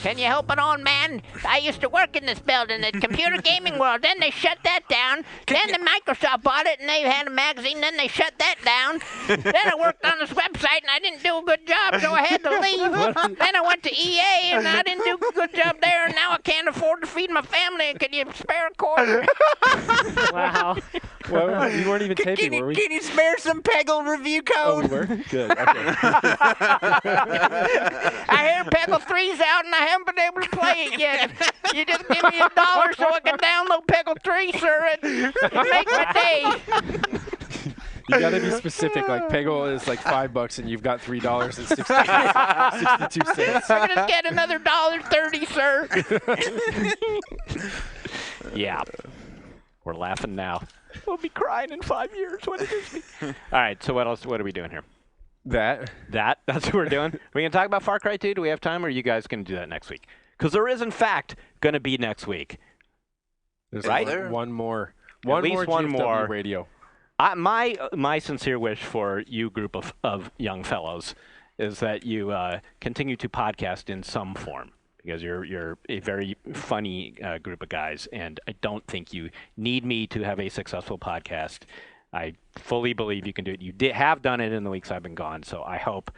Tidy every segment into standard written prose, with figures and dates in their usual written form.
Can you help it on, man? I used to work in this building, the computer gaming world. Then they shut that down. Then the Microsoft bought it, and they had a magazine. Then they shut that down. Then I worked on this website, and I didn't do a good job, so I had to leave. Then I went to EA, and I didn't do a good job there, and now I can't afford to feed my family. Can you spare a quarter? Wow. Well, you weren't even taping, were we? Can you spare some Peggle review Oh, we code? were? Good. Okay. I hear Peggle 3's out, and I haven't been able to play it yet. You just give me $1 so I can download Peggle 3, sir, and make my day. You got to be specific. Like, Peggle is like $5, and you've got $3.62. I can just get another $1.30, sir. Yeah. We're laughing now. We'll be crying in 5 years. What is this? All right, so what else? What are we doing here? That's That's what we're doing? Are we going to talk about Far Cry 2? Do we have time, or are you guys going to do that next week? Because there is, in fact, going to be next week. There's Right? one more. At least one GFW more. Radio. My sincere wish for you group of young fellows is that you continue to podcast in some form, because you're a very funny group of guys, and I don't think you need me to have a successful podcast. I fully believe you can do it. You have done it in the weeks I've been gone, so I hope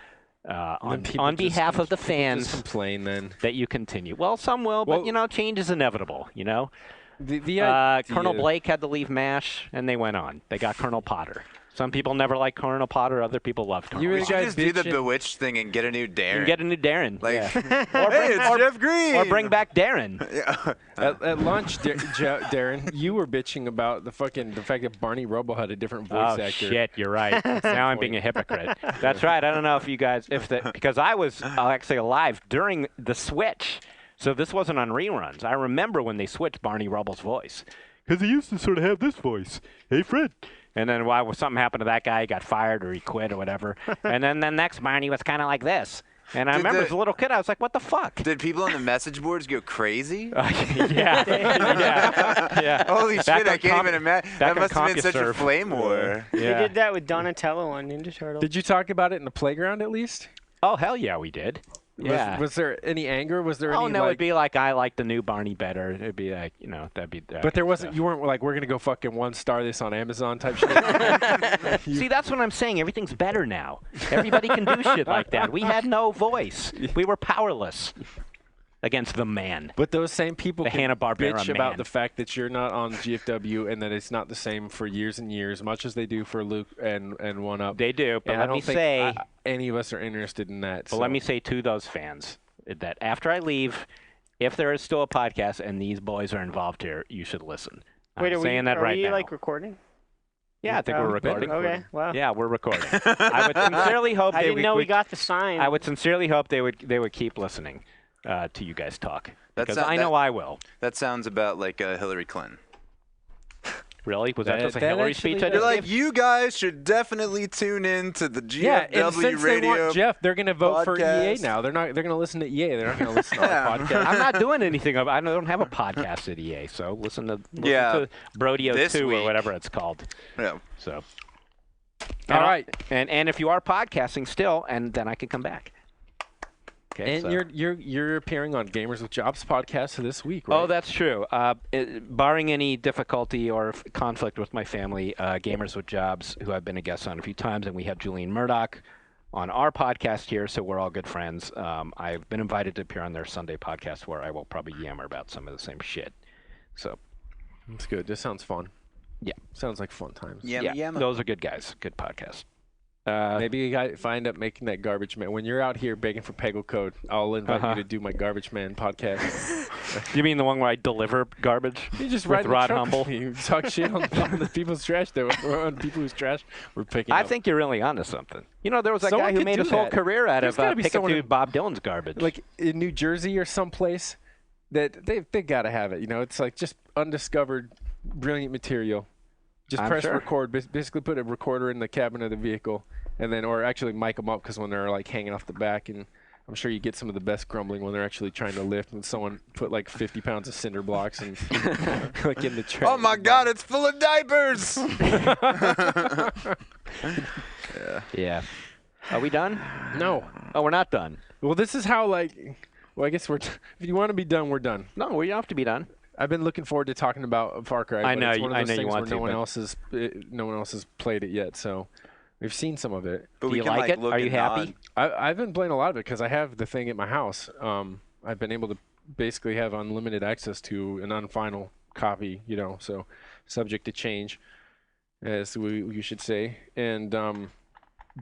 on behalf of the fans complain then that you continue. Well, some will, but change is inevitable. Colonel Blake had to leave MASH, and they went on. They got Colonel Potter. Some people never like Colonel Potter. Other people love Colonel We Potter. should just do the Bewitched thing and get a new Darren. Get a new Darren. Like, yeah. hey, it's Jeff Green. Or bring back Darren. Yeah. At lunch, Darren, you were bitching about the fact that Barney Rubble had a different voice actor. Oh shit, you're right. Now I'm being a hypocrite. That's right. I don't know if you guys, because I was actually alive during the switch, so this wasn't on reruns. I remember when they switched Barney Rubble's voice, because he used to sort of have this voice. Hey, Fred. And then something happened to that guy, he got fired or he quit or whatever. And then the next Barney was kind of like this. And I remember as a little kid, I was like, what the fuck? Did people on the message boards go crazy? Yeah. Holy shit, I can't even imagine. That must have been such a flame war. We did that with Donatello on Ninja Turtles. Did you talk about it in the playground at least? Oh, hell yeah, we did. Yeah. Was there any anger? Was there any? Oh no, it'd be like I like the new Barney better. It'd be like that'd be. But there wasn't. You weren't like we're gonna go fucking 1-star this on Amazon type shit. See, that's what I'm saying. Everything's better now. Everybody can do shit like that. We had no voice. We were powerless against the man. But those same people the can Hanna-Barbera bitch man. about the fact that you're not on GFW and that it's not the same for years and years, much as they do for Luke and One Up. They do, but and let me say, any of us are interested in that. But let me say to those fans that after I leave, if there is still a podcast and these boys are involved here, you should listen. Wait, I'm saying that right now. Are we like recording? Yeah, I think we're recording. Okay, wow. Yeah, we're recording. I would sincerely hope I didn't know we got the sign. I would sincerely hope they would keep listening to you guys talk. Because I know I will. That sounds about like Hillary Clinton. Really? Was that just a Hillary speech? You're like, you guys should definitely tune in to the GFW Radio. They want Jeff, they're going to vote for EA podcast. now. They're going to listen to EA. They're not going to listen to our podcast. I'm not doing anything. I don't have a podcast at EA, so listen to Brodeo 2 or whatever it's called. Yeah. So. All right. And if you are podcasting still, and then I can come back. Okay, and so. you're appearing on Gamers with Jobs podcast this week, right? Oh, that's true. Barring any difficulty or conflict with my family, Gamers with Jobs, who I've been a guest on a few times, and we have Julian Murdoch on our podcast here, so we're all good friends. I've been invited to appear on their Sunday podcast where I will probably yammer about some of the same shit. So that's good. This sounds fun. Yeah. Sounds like fun times. Yeah. Those are good guys. Good podcast. Maybe if I end up making that Garbage Man, when you're out here begging for Peggle code, I'll invite you to do my Garbage Man podcast. You mean the one where I deliver garbage? You just with Rod Humble. You talk shit on the people's trash, though, on people whose trash we're picking up. I think you're really onto something. There was that guy who made his whole career out of picking through Bob Dylan's garbage. Like in New Jersey or someplace, that they got to have it. It's like just undiscovered, brilliant material. Just press record. Basically, put a recorder in the cabin of the vehicle, and then, or actually mic them up because when they're like hanging off the back, and I'm sure you get some of the best grumbling when they're actually trying to lift, and someone put like 50 pounds of cinder blocks and like in the trash. Oh my God, it's full of diapers. Yeah. Are we done? No. Oh, we're not done. Well, this is how Well, I guess if you want to be done, we're done. No, we have to be done. I've been looking forward to talking about Far Cry. I know, it's one of those you things want where to, no one else has played it yet, so we've seen some of it. But Do you like it? Are you happy? I've been playing a lot of it because I have the thing at my house. I've been able to basically have unlimited access to an unfinal copy, so subject to change, as you should say, and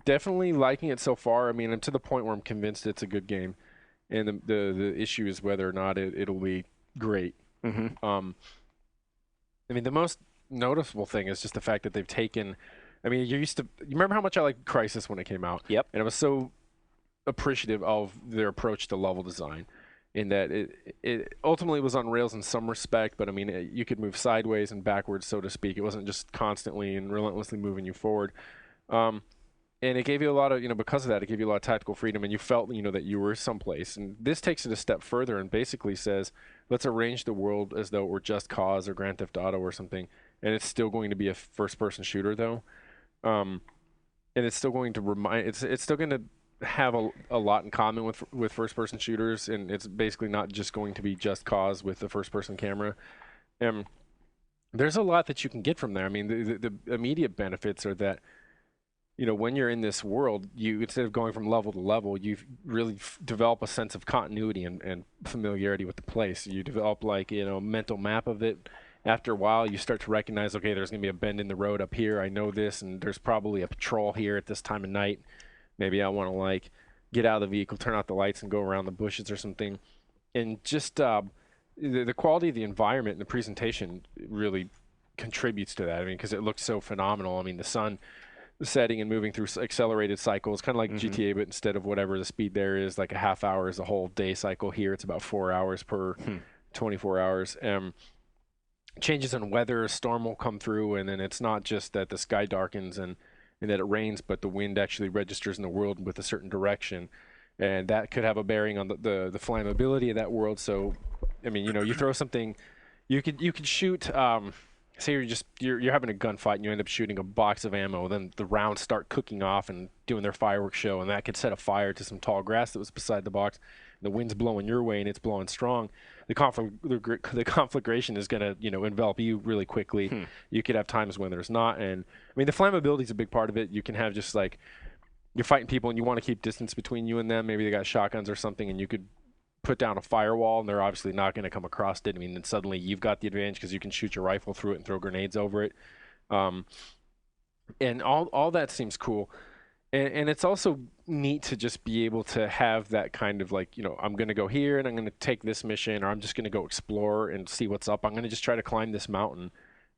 definitely liking it so far. I mean, I'm to the point where I'm convinced it's a good game, and the issue is whether or not it'll be great. Mm-hmm. I mean, the most noticeable thing is just the fact that they've taken. I mean, you remember how much I liked Crysis when it came out? Yep. And I was so appreciative of their approach to level design, in that it ultimately was on rails in some respect, but I mean, you could move sideways and backwards, so to speak. It wasn't just constantly and relentlessly moving you forward. And it gave you a lot of, because of that, it gave you a lot of tactical freedom, and you felt, that you were someplace. And this takes it a step further and basically says, let's arrange the world as though it were Just Cause or Grand Theft Auto or something, and it's still going to be a first-person shooter, though. And it's still going to it's still going to have a lot in common with first-person shooters, and it's basically not just going to be Just Cause with the first-person camera. There's a lot that you can get from there. I mean, the immediate benefits are that, when you're in this world, you, instead of going from level to level, you really develop a sense of continuity and familiarity with the place. You develop a mental map of it. After a while, you start to recognize, okay, there's going to be a bend in the road up here. I know this, and there's probably a patrol here at this time of night. Maybe I want to get out of the vehicle, turn out the lights, and go around the bushes or something. And just the quality of the environment and the presentation really contributes to that. I mean, because it looks so phenomenal. I mean, the sun setting and moving through accelerated cycles, kind of like GTA, but instead of whatever the speed there is, like a half hour is a whole day cycle. Here it's about 4 hours per 24 hours. Changes in weather, a storm will come through, and then it's not just that the sky darkens and that it rains, but the wind actually registers in the world with a certain direction, and that could have a bearing on the flammability of that world. So, I mean, you throw something, you could shoot. Say you're having a gunfight and you end up shooting a box of ammo, then the rounds start cooking off and doing their fireworks show, and that could set a fire to some tall grass that was beside the box. The wind's blowing your way and it's blowing strong. The conflagration is going to envelop you really quickly. You could have times when there's not, and I mean the flammability is a big part of it. You can have just you're fighting people and you want to keep distance between you and them. Maybe they got shotguns or something, and you could put down a firewall, and they're obviously not going to come across it. I mean, then suddenly you've got the advantage because you can shoot your rifle through it and throw grenades over it. And all that seems cool. And it's also neat to just be able to have that kind of I'm going to go here and I'm going to take this mission, or I'm just going to go explore and see what's up. I'm going to just try to climb this mountain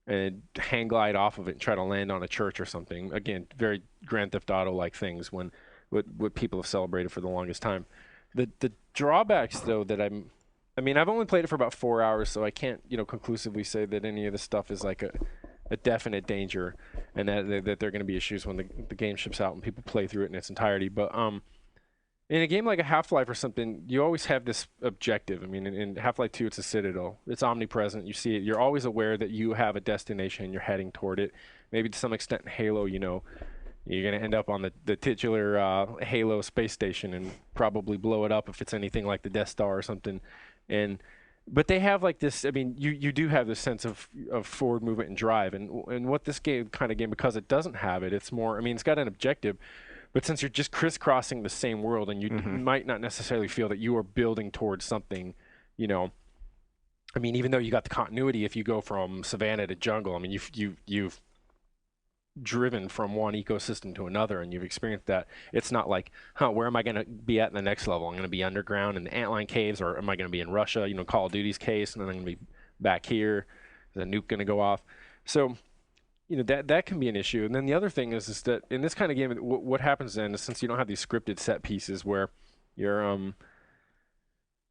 and hang glide off of it and try to land on a church or something. Again, very Grand Theft Auto-like things what people have celebrated for the longest time. The drawbacks, though, that I've only played it for about 4 hours, so I can't, conclusively say that any of this stuff is a definite danger, and that there are going to be issues when the game ships out and people play through it in its entirety. But in a game like a Half-Life or something, you always have this objective. I mean, in Half-Life 2, it's a citadel. It's omnipresent. You see it. You're always aware that you have a destination and you're heading toward it. Maybe to some extent in Halo, you're going to end up on the titular Halo space station and probably blow it up if it's anything like the Death Star or something. But they have this, I mean, you do have this sense of forward movement and drive. And what this game, because it doesn't have it, it's more, I mean, it's got an objective, but since you're just crisscrossing the same world and you might not necessarily feel that you are building towards something, I mean, even though you got the continuity, if you go from savanna to jungle, I mean, you've driven from one ecosystem to another and you've experienced that. It's not where am I going to be at in the next level? I'm going to be underground in the Antline caves, or am I going to be in Russia, Call of Duty's case, and then I'm going to be back here. Is a nuke going to go off? So, that can be an issue. And then the other thing is that in this kind of game, what happens then is, since you don't have these scripted set pieces where you're, I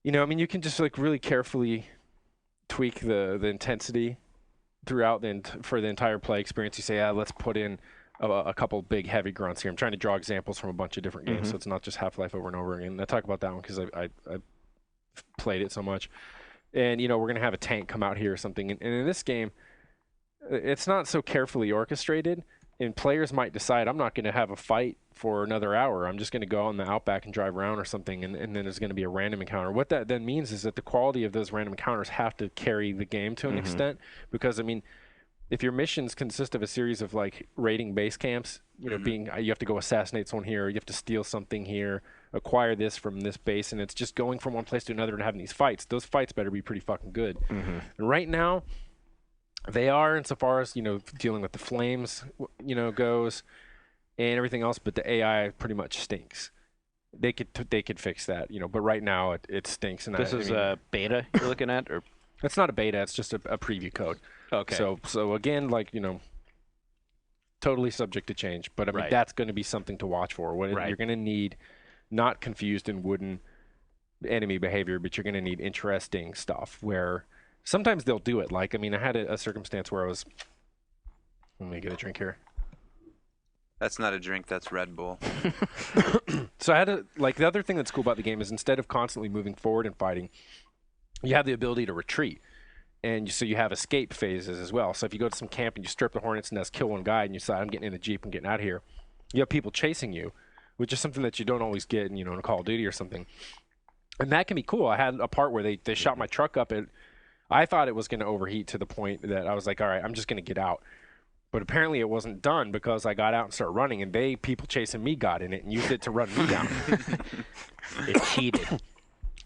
mean, you can just really carefully tweak the intensity throughout for the entire play experience. You say, let's put in a couple big heavy grunts here. I'm trying to draw examples from a bunch of different games, so it's not just Half-Life over and over again. I talk about that one because I played it so much. And, we're going to have a tank come out here or something. And in this game, it's not so carefully orchestrated, And players might decide, I'm not going to have a fight for another hour. I'm just going to go on the Outback and drive around or something, and then there's going to be a random encounter. What that then means is that the quality of those random encounters have to carry the game to an extent, because, I mean, if your missions consist of a series of, like, raiding base camps, you know, you have to go assassinate someone here, you have to steal something here, acquire this from this base, and it's just going from one place to another and having these fights. Those fights better be pretty fucking good. And right now, they are, insofar as, you know, dealing with the flames, you know, goes, and everything else, but the AI pretty much stinks. They could fix that, you know, but right now it stinks. And this is a beta you're looking at, or it's not a beta, it's just a preview code. Okay. So again, like, you know, totally subject to change, but I mean that's going to be something to watch for. You're going to need not confused and wooden enemy behavior, but you're going to need interesting stuff where sometimes they'll do it. Like, I mean, I had a circumstance where let me get a drink here. That's not a drink, that's Red Bull. So I had the other thing that's cool about the game is instead of constantly moving forward and fighting, you have the ability to retreat. And so you have escape phases as well. So if you go to some camp and you strip the Hornet's nest, kill one guy, and you decide, I'm getting in the Jeep and getting out of here, you have people chasing you, which is something that you don't always get in a Call of Duty or something. And that can be cool. I had a part where they shot my truck up. I thought it was going to overheat to the point that I was like, all right, I'm just going to get out. But apparently it wasn't done because I got out and started running, and people chasing me got in it and used it to run me down. it cheated.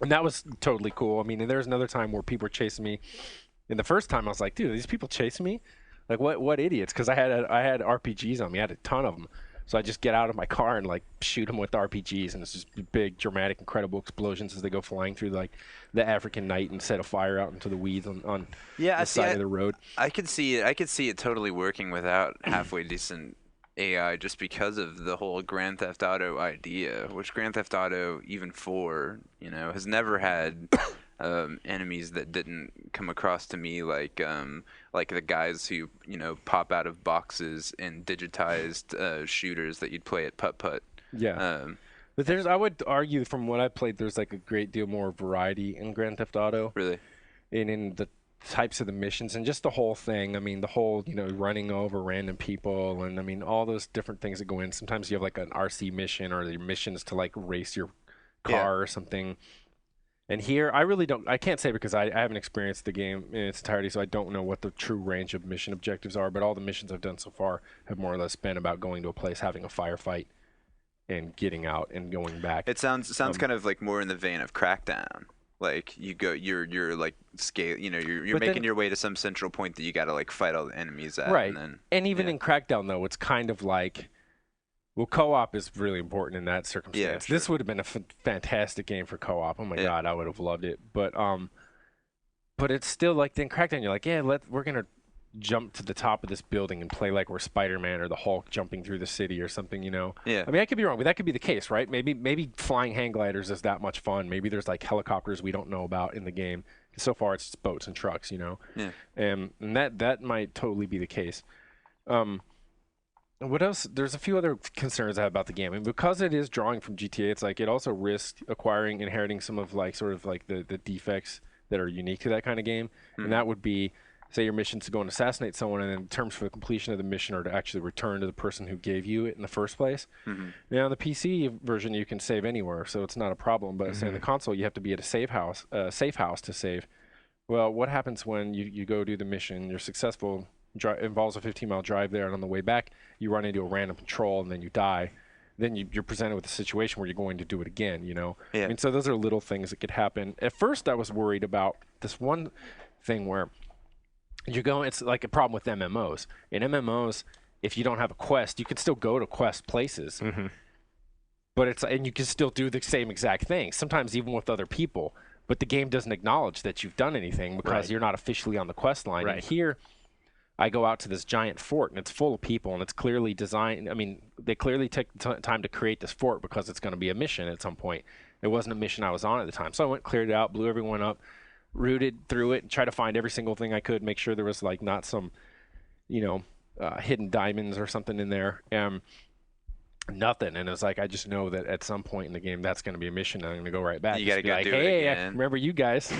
And that was totally cool. I mean, and there's another time where people were chasing me. And the first time I was like, dude, are these people chasing me? Like, what idiots? Because I had RPGs on me. I had a ton of them. So I just get out of my car and, like, shoot them with RPGs, and it's just big, dramatic, incredible explosions as they go flying through, like, the African night and set a fire out into the weeds on the side of the road. I could see it totally working without halfway decent AI, just because of the whole Grand Theft Auto idea, which Grand Theft Auto, even 4, has never had enemies that didn't come across to me like the guys who pop out of boxes and digitized shooters that you'd play at putt-putt. Yeah. But I would argue from what I played, there's like a great deal more variety in Grand Theft Auto. Really? And in the types of the missions and just the whole thing. I mean, the whole, running over random people, and I mean, all those different things that go in. Sometimes you have like an RC mission, or the missions to like race your car or something. And here, I can't say because I haven't experienced the game in its entirety, so I don't know what the true range of mission objectives are, but all the missions I've done so far have more or less been about going to a place, having a firefight, and getting out and going back. It sounds kind of like more in the vein of Crackdown. Like you're like scale, you're making your way to some central point that you got to like fight all the enemies at. Right. And even in Crackdown though, it's kind of like, well, co-op is really important in that circumstance. Yeah, this would have been a fantastic game for co-op. Oh my god, I would have loved it. But it's still like in Crackdown, you're like, we're gonna jump to the top of this building and play like we're Spider-Man or the Hulk jumping through the city or something, Yeah. I mean, I could be wrong, but that could be the case, right? Maybe flying hang gliders is that much fun. Maybe there's like helicopters we don't know about in the game. So far, it's just boats and trucks, Yeah. And that might totally be the case. What else? There's a few other concerns I have about the game. And because it is drawing from GTA, it's like it also risks inheriting some of like sort of like the defects that are unique to that kind of game. Mm-hmm. And that would be, say your mission's to go and assassinate someone, and then terms for the completion of the mission are to actually return to the person who gave you it in the first place. Mm-hmm. Now, in the PC version, you can save anywhere, so it's not a problem. But say in the console, you have to be at a safe house to save. Well, what happens when you go do the mission, you're successful, involves a 15-mile drive there, and on the way back, you run into a random patrol, and then you die. Then you're presented with a situation where you're going to do it again, Yeah. I mean, so those are little things that could happen. At first, I was worried about this one thing where it's like a problem with MMOs. In MMOs, if you don't have a quest, you can still go to quest places. Mm-hmm. But and you can still do the same exact thing, sometimes even with other people. But the game doesn't acknowledge that you've done anything because you're not officially on the quest line. Right. And here, I go out to this giant fort, and it's full of people, and it's clearly designed. I mean, they clearly took time to create this fort because it's going to be a mission at some point. It wasn't a mission I was on at the time. So I went, cleared it out, blew everyone up, rooted through it, and tried to find every single thing I could, make sure there was like not some, hidden diamonds or something in there. Nothing. And it was like, I just know that at some point in the game, that's going to be a mission. And I'm going to go right back. You got to go like, do hey, it again. I remember you guys.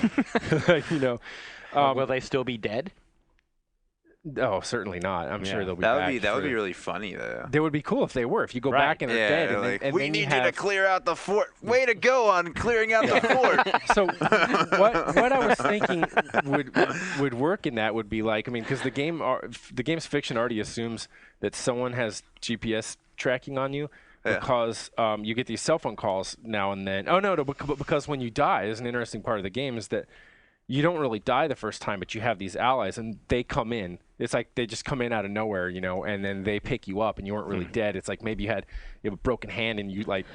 Will they still be dead? Oh, certainly not. I'm sure they'll be That back. would be really funny though. They would be cool if they were. If you go back and they're dead, and, like, and we then need you you to clear out the fort. Way to go on clearing out the fort. So what I was thinking would work in that would be like, I mean, because the game's fiction already assumes that someone has GPS tracking on you. Because you get these cell phone calls now and then. Oh, no, because when you die, there's an interesting part of the game is that you don't really die the first time, but you have these allies, and they come in. It's like they just come in out of nowhere, and then they pick you up, and you weren't really dead. It's like maybe you have a broken hand, and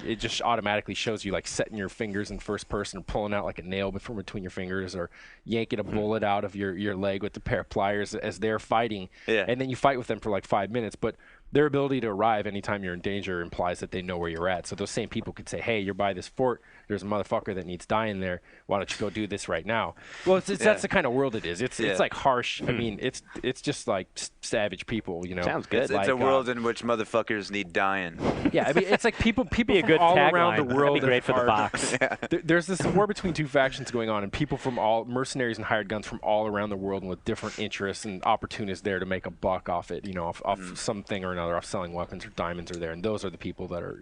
it just automatically shows you like setting your fingers in first person, or pulling out like a nail from between your fingers, or yanking a bullet out of your leg with a pair of pliers as they're fighting. Yeah. And then you fight with them for like 5 minutes, but their ability to arrive anytime you're in danger implies that they know where you're at. So those same people could say, hey, you're by this fort. There's a motherfucker that needs dying there. Why don't you go do this right now? Well, that's the kind of world it is. It's like harsh. I mean, it's just like savage people, Sounds good. It's a world in which motherfuckers need dying. Yeah, I mean, it's like people Be a from good all tagline. around the world. That'd be great for the box. There's this war between two factions going on, and people from all mercenaries and hired guns from all around the world, and with different interests and opportunities there to make a buck off it. Off something or another, off selling weapons or diamonds are there, and those are the people that are.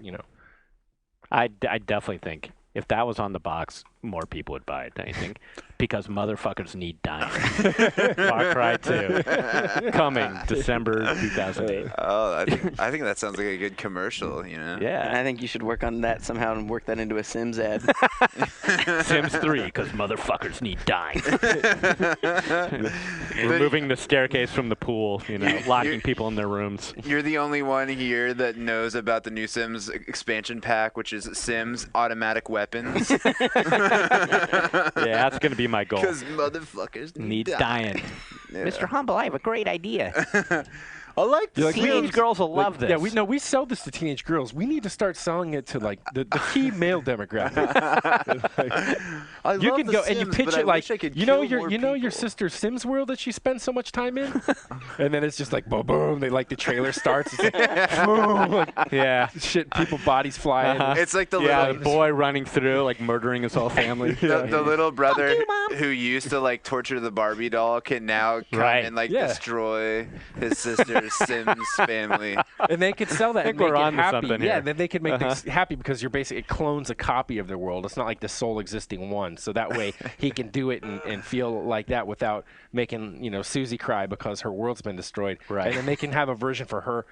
I definitely think if that was on the box, more people would buy it, I think, because motherfuckers need dying. Far Cry 2, coming December 2008. Oh, I think that sounds like a good commercial, Yeah. And I think you should work on that somehow and work that into a Sims ad. Sims 3, because motherfuckers need dying. Removing the staircase from the pool, locking people in their rooms. You're the only one here that knows about the new Sims expansion pack, which is Sims Automatic Weapons. Yeah, that's going to be my goal. Because motherfuckers Need dying. Yeah. Mr. Humble, I have a great idea. I like You're like, Teenage girls will love this. Yeah, we sell this to teenage girls. We need to start selling it to like the key male demographic. You can go and you pitch it like your sister's Sims world that she spends so much time in, and then it's just like boom, boom. They like the trailer starts. It's like, boom, like, Yeah. shit, people bodies flying. It's like the Yeah, little the boy running through, like murdering his whole family. the little brother who used to like torture the Barbie doll can now come and like destroy his sister's Sims family. And they could sell that I think and make we're it on to happy. something Yeah, here. then they could make this happy because you're basically it clones a copy of their world. It's not like the sole existing one. So that way he can do it and feel like that without making Susie cry because her world's been destroyed. Right. And then they can have a version for her.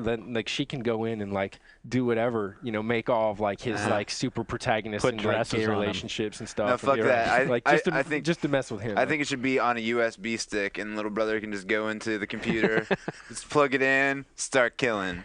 Then like she can go in and like do whatever. Make all of like his like super protagonists Put and like dresses gay on 'em. relationships and stuff. No, and fuck that. like I think just to mess with him. I think it should be on a USB stick, and little brother can just go into the computer, just plug it in, start killing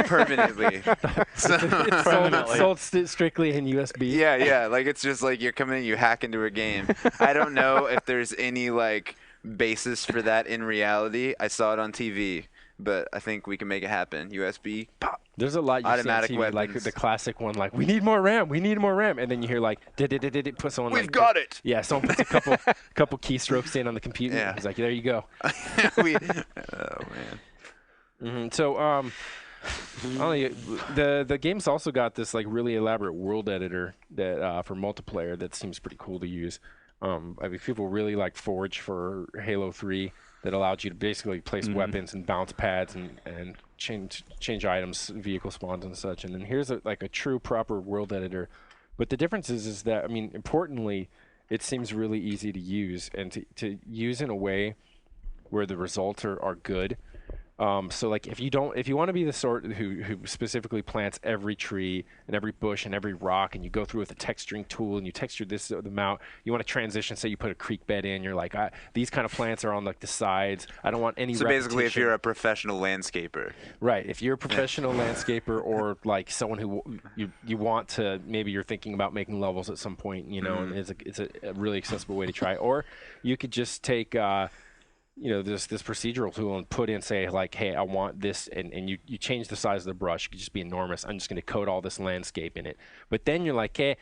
permanently. it's sold strictly in USB. Yeah. Like it's just like you're coming in, you hack into a game. I don't know if there's any like basis for that in reality. I saw it on TV, but I think we can make it happen. USB pop. There's a lot you Automatic see on TV, like weapons. the classic one, like we need more RAM, and then you hear like did put someone. We've got it. Yeah, someone puts a couple keystrokes in on the computer. Yeah. He's like, there you go. Oh man. So the game's also got this like really elaborate world editor that for multiplayer that seems pretty cool to use. I mean, people really like Forge for Halo 3 that allowed you to basically place weapons and bounce pads and change items, vehicle spawns and such. And then here's a true proper world editor. But the difference is that, I mean, importantly, it seems really easy to use and to use in a way where the results are good. So like if you want to be the sort who specifically plants every tree and every bush and every rock, and you go through with a texturing tool and you texture this amount, you want to transition. Say you put a creek bed in, you're like, these kind of plants are on like the sides. I don't want any. So basically, if repetition. you're a professional landscaper, right? If you're a professional landscaper or like someone who you want to, maybe you're thinking about making levels at some point, and it's a really accessible way to try. Or you could just take. This procedural tool and put in, say, like, hey, I want this, and you change the size of the brush. It could just be enormous. I'm just going to code all this landscape in it. But then you're like, hey,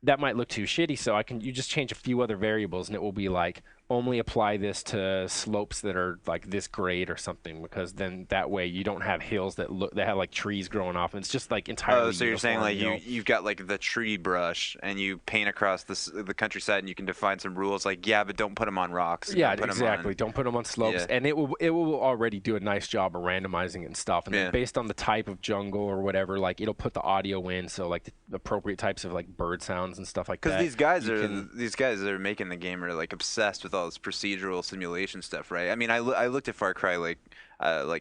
that might look too shitty, so you just change a few other variables, and it will be like, only apply this to slopes that are like this grade or something, because then that way you don't have hills that have like trees growing off, and it's just like entirely. Oh, so you're saying like uniform, you've got like the tree brush and you paint across the countryside, and you can define some rules like, yeah, but don't put them on rocks. Yeah, exactly. Don't put them on slopes, Yeah. and it will already do a nice job of randomizing it and stuff. And then based on the type of jungle or whatever, like it'll put the audio in, so like the appropriate types of like bird sounds and stuff like that. Because these guys that are making the game are like obsessed with all this procedural simulation stuff, right? I mean, I looked at Far Cry like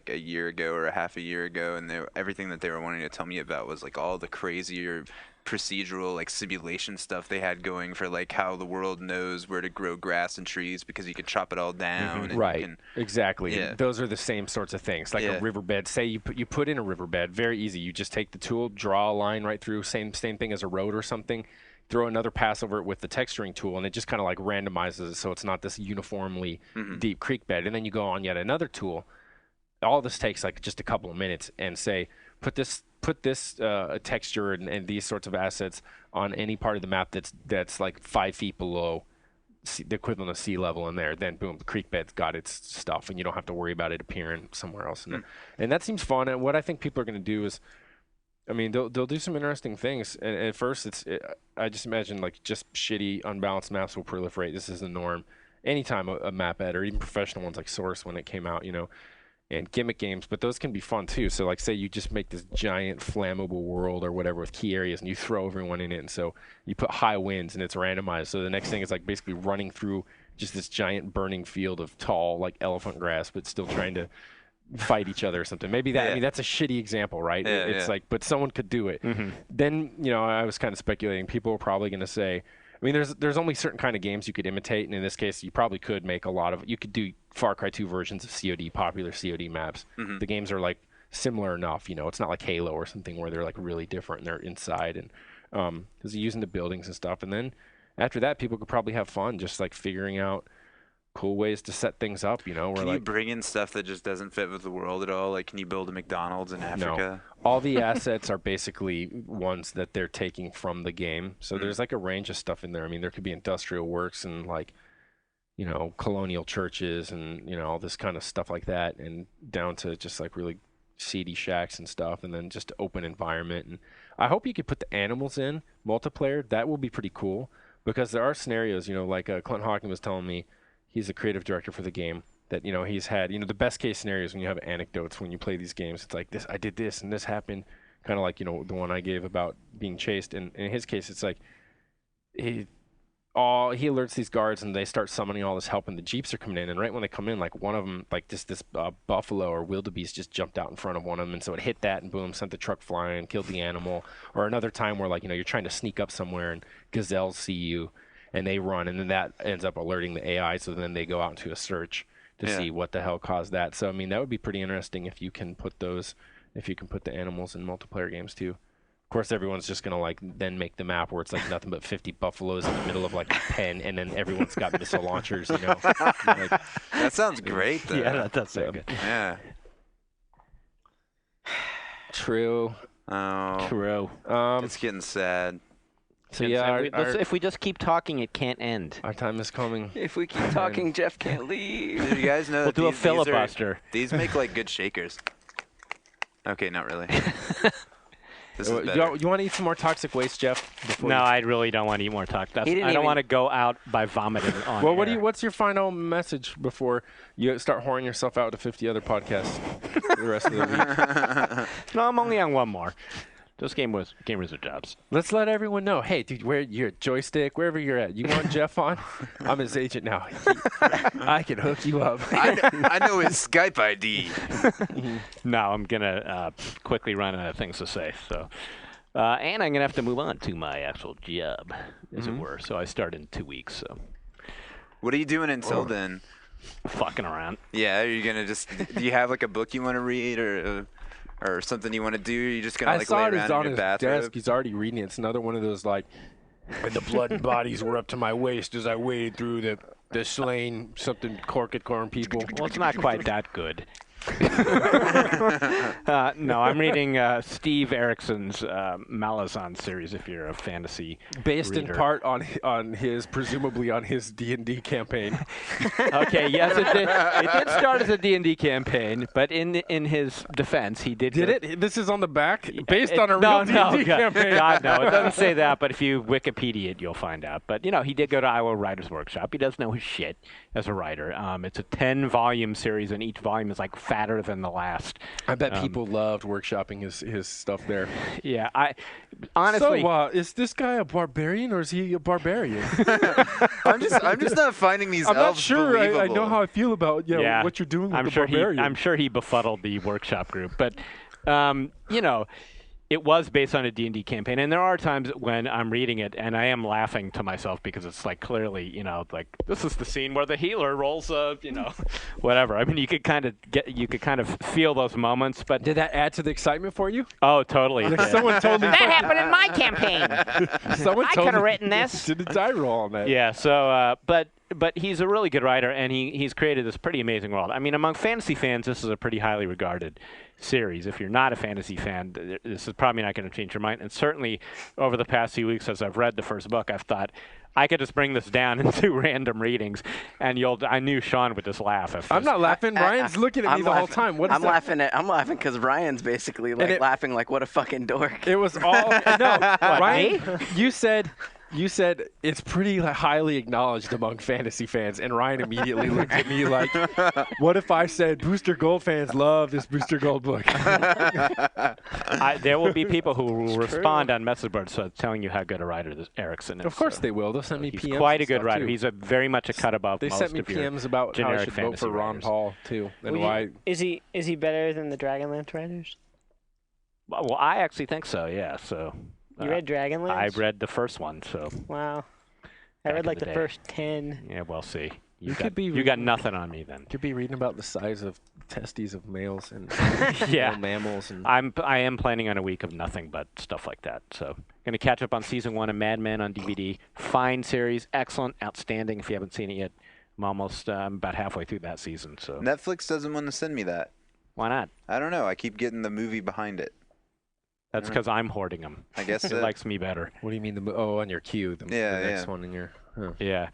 a year ago or a half a year ago, and everything that they were wanting to tell me about was like all the crazier procedural like simulation stuff they had going for like how the world knows where to grow grass and trees because you can chop it all down. And Right. You can, Exactly. Yeah. Those are the same sorts of things. Like a riverbed. Say you put in a riverbed. Very easy. You just take the tool, draw a line right through. Same thing as a road or something. Throw another pass over it with the texturing tool, and it just kind of like randomizes it so it's not this uniformly deep creek bed. And then you go on yet another tool. All this takes like just a couple of minutes, and say put this texture and these sorts of assets on any part of the map that's like 5 feet below the equivalent of sea level in there. Then boom, the creek bed's got its stuff, and you don't have to worry about it appearing somewhere else. And that seems fun. And what I think people are going to do is, I mean, they'll do some interesting things. And at first, I just imagine like just shitty, unbalanced maps will proliferate. This is the norm. Anytime a map ed, or even professional ones like Source when it came out, and gimmick games, but those can be fun too. So like say you just make this giant flammable world or whatever with key areas, and you throw everyone in it, and so you put high winds and it's randomized. So the next thing is like basically running through just this giant burning field of tall like elephant grass, but still trying to fight each other or something. Maybe that, I mean, that's a shitty example, right? It's like, but someone could do it. Then, I was kind of speculating, people are probably going to say, I mean, there's only certain kind of games you could imitate, and in this case, you probably could make you could do Far Cry 2 versions of COD, popular COD maps. The games are like similar enough, it's not like Halo or something where they're like really different and they're inside, and because you're using the buildings and stuff. And then after that, people could probably have fun just like figuring out cool ways to set things up, Can you bring in stuff that just doesn't fit with the world at all? Like, can you build a McDonald's in Africa? No. All the assets are basically ones that they're taking from the game. So there's like a range of stuff in there. I mean, there could be industrial works and like, colonial churches and, all this kind of stuff like that, and down to just like really seedy shacks and stuff, and then just open environment. And I hope you could put the animals in multiplayer. That will be pretty cool, because there are scenarios, like Clint Hawking was telling me. He's the creative director for the game, that, he's had, the best case scenarios when you have anecdotes when you play these games. It's like, this, I did this and this happened, kind of like, the one I gave about being chased. And in his case, it's like he alerts these guards, and they start summoning all this help, and the Jeeps are coming in. And right when they come in, like one of them, like this buffalo or wildebeest just jumped out in front of one of them. And so it hit that and boom, sent the truck flying and killed the animal. Or another time where like, you're trying to sneak up somewhere and gazelles see you. And they run, and then that ends up alerting the AI, so then they go out into a search to see what the hell caused that. So, I mean, that would be pretty interesting if you can put the animals in multiplayer games too. Of course, everyone's just going to like then make the map where it's like nothing but 50 buffaloes in the middle of like a pen, and then everyone's got missile launchers, Like, that sounds great, though. Yeah, that does sound good. Yeah. True. Oh. True. It's getting sad. So yeah, if we just keep talking, it can't end. our time is coming. If we keep talking, Jeff can't leave. Did you guys know We'll that do a these filibuster. These make like good shakers. Okay, not really. This is You better. want to eat some more toxic waste, Jeff? before No, you- I really don't want to eat more talk. I didn't don't even- want to go out by vomiting on Well, air. what's your final message before you start whoring yourself out to 50 other podcasts for the rest of the week? No, I'm only on one more. Those gamers are jobs. Let's let everyone know. Hey, dude, where you're at Joystick, wherever you're at. You want Jeff on? I'm his agent now. I can hook you up. I know his Skype ID. No, I'm gonna quickly run out of things to say. So, and I'm gonna have to move on to my actual job, as it were. So I start in 2 weeks. So What are you doing until then? fucking around. Yeah, are you gonna just? Do you have like a book you want to read, or something you want to do? You're just gonna I like saw lay it. It's around on in his your bathrobe? desk. He's already reading it. It's another one of those like, and the blood and bodies were up to my waist as I waded through the slain something corn people. Well, it's not quite that good. No, I'm reading Steve Erickson's Malazan series. If you're a fantasy Based reader. in part on his presumably on his D&D campaign. Okay, yes, it did. It did start as a D&D campaign, but in his defense, he did. Did it? This is on the back, based on a no, real no, D&D campaign. God, no, it doesn't say that. But if you Wikipedia it, you'll find out. But he did go to Iowa Writers Workshop. He does know his shit as a writer. It's a 10-volume series, and each volume is like fatter than the last. I bet people loved workshopping his stuff there. Yeah, honestly. So, is this guy a barbarian or is he a barbarian? I'm just not finding these I'm not elves sure. I believable. know how I feel about what you're doing with I'm the sure barbarian. I'm sure he befuddled the workshop group, but it was based on a D&D campaign, and there are times when I'm reading it and I am laughing to myself because it's like clearly, like this is the scene where the healer rolls whatever. I mean, you could kind of feel those moments, but Did that add to the excitement for you? oh, totally. it did. Someone totally. That happened in my campaign. Someone I totally could have written this. Did a die roll on that? Yeah. So, but he's a really good writer, and he's created this pretty amazing world. I mean, among fantasy fans, this is a pretty highly regarded series. If you're not a fantasy fan, this is probably not going to change your mind. And certainly, over the past few weeks, as I've read the first book, I've thought I could just bring this down into random readings, and I knew Sean would just laugh. If I'm not laughing. Ryan's looking at me the whole time. What is I'm that? laughing because Ryan's basically like laughing like, what a fucking dork. It was all no. Ryan, me? You said it's pretty highly acknowledged among fantasy fans, and Ryan immediately looked at me like, "What if I said Booster Gold fans love this Booster Gold book?" There will be people who will respond on message boards telling you how good a writer this Erickson is. Of course so. they will. They'll send me He's PMs. quite a and good stuff, writer. too. He's very much a cut above They most sent me of your PMs about how I generic should vote for fantasy Ron writers. Paul too, and why. Is he better than the Dragonlance writers? Well, I actually think so. Yeah. So. You read Dragonlance? I read the first one. So. Wow. I Back read in like the the day. first 10. Yeah, we'll see. You You got nothing on me then. Could be reading about the size of testes of males and Yeah. mammals. And I am planning on a week of nothing but stuff like that. So going to catch up on season 1 of Mad Men on DVD. Fine series, excellent, outstanding. If you haven't seen it yet, I'm about halfway through that season. So Netflix doesn't want to send me that. why not? I don't know. I keep getting the movie behind it. That's because I'm hoarding them. I guess It so. likes me better. what do you mean on your queue? The next one in your. Huh. Yeah.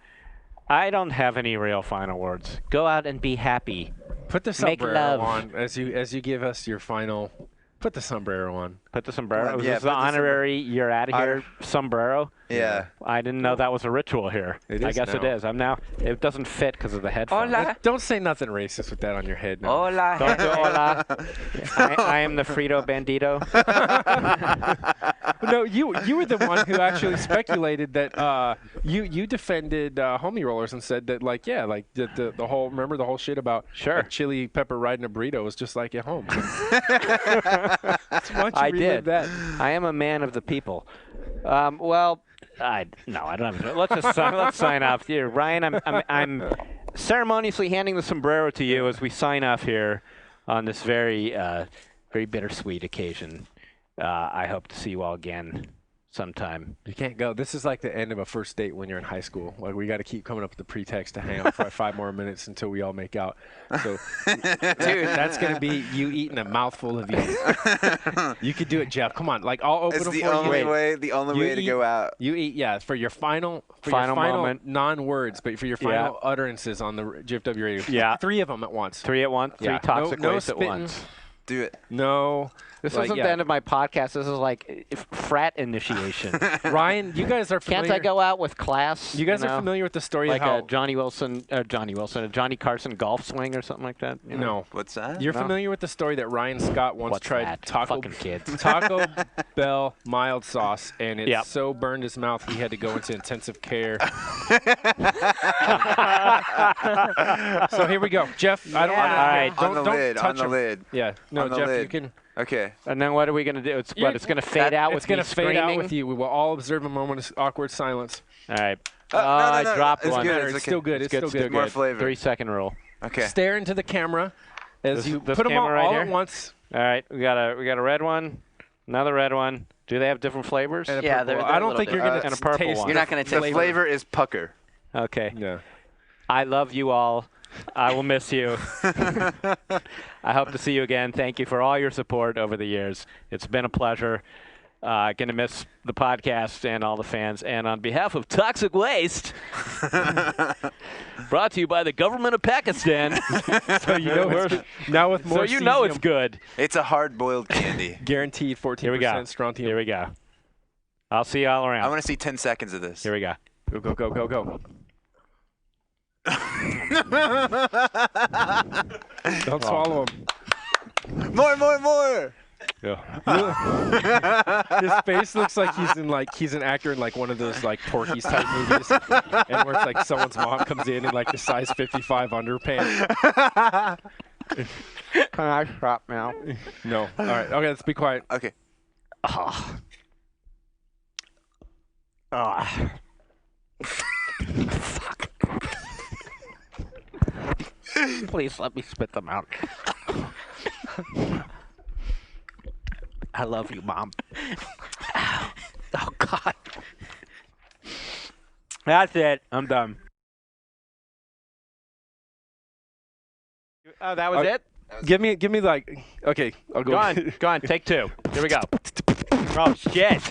I don't have any real final words. Go out and be happy. Put the Make sombrero love. on as you give us your final. Put the sombrero on. Put the sombrero. Yeah, Is this the put the honorary you're out of here sombrero? Yeah. I didn't know that was a ritual here. It I is guess it now. is. It doesn't fit because of the headphones. Hola. Don't say nothing racist with that on your head. No. Hola. Don't do hola. I am the Frito Bandito. No, you were the one who actually speculated that you defended homie rollers and said that the whole remember the whole shit about Sure. chili pepper riding a burrito was just like at home. Why don't you I relive did. that? I am a man of the people. Well, I don't have. Let's sign off here, Ryan. I'm ceremoniously handing the sombrero to you as we sign off here on this very very bittersweet occasion. I hope to see you all again sometime. You can't go. This is like the end of a first date when you're in high school. Like we got to keep coming up with the pretext to hang out for 5 more minutes until we all make out. So, dude, that's gonna be you eating a mouthful of you. You could do it, Jeff. Come on, like I'll open It's them the for only you. way. The only way to go out. You eat, for your final moment. non-words, but for your final utterances on the GFW radio. Yeah. 3 of them at once. 3 at once. 3 Yeah. toxic No waste at spitting. once. Do it. No. This Like, isn't yeah. the end of my podcast. This is like frat initiation. Ryan, you guys are familiar. Can't I go out with class? You guys know? are familiar with the story Like of how a Johnny Carson golf swing or something like that? You know? No. What's that? You're No. familiar with the story that Ryan Scott once What's tried that? Taco Fucking kids. Taco Bell mild sauce, and it Yep. so burned his mouth he had to go into intensive care. So here we go, Jeff. I don't want to. All right. Don't, On the don't lid. touch On the him. lid. Yeah. No, On the Jeff, you lid. can. Okay. And then what are we going to do? It's going to fade out with It's going me to fade out screaming? with you. We will all observe a moment of awkward silence. All right. No, I no, dropped it's one. good. It's okay. still good. It's Good, still good. More flavor. 3-second rule. Okay. Stare into the camera as This- you this put them all, camera right all here? at once. All right. We got a red one, another red one. Do they have different flavors? And a Yeah, purple. they're I a don't little think bit. you're going And a to purple taste. one. You're not going to The taste flavor is pucker. Okay. Yeah. I love you all. I will miss you. I hope to see you again. Thank you for all your support over the years. It's been a pleasure. Gonna miss the podcast and all the fans. And on behalf of Toxic Waste, brought to you by the government of Pakistan. So you know it's good. Now with more So you know it's cesium, good. It's a hard-boiled candy. guaranteed 14% strontium. Here we go. I'll see you all around. I want to see 10 seconds of this. Here we go. Go, go, go, go, go. Don't swallow them. More. Yeah. His face looks like he's an actor in like one of those like Porky's type movies, and where it's like someone's mom comes in like the size 55 underpants. Can I stop now? No. All right. Okay. Let's be quiet. Okay. Fuck. Please let me spit them out. I love you, Mom. Oh, God. That's it. I'm done. Oh, that was it? Give me like. Okay. I'll go. Go on. Take two. Here we go. Oh, shit.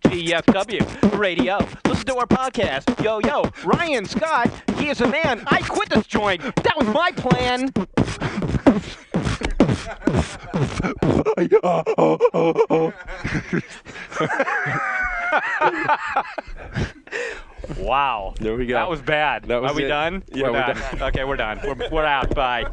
GFW Radio. Listen to our podcast. Yo, Ryan Scott, he is a man. I quit this joint. That was my plan. Wow. There we go. That was bad. That was Are we it. done? Yeah, we're done. Okay, we're done. We're out. Bye.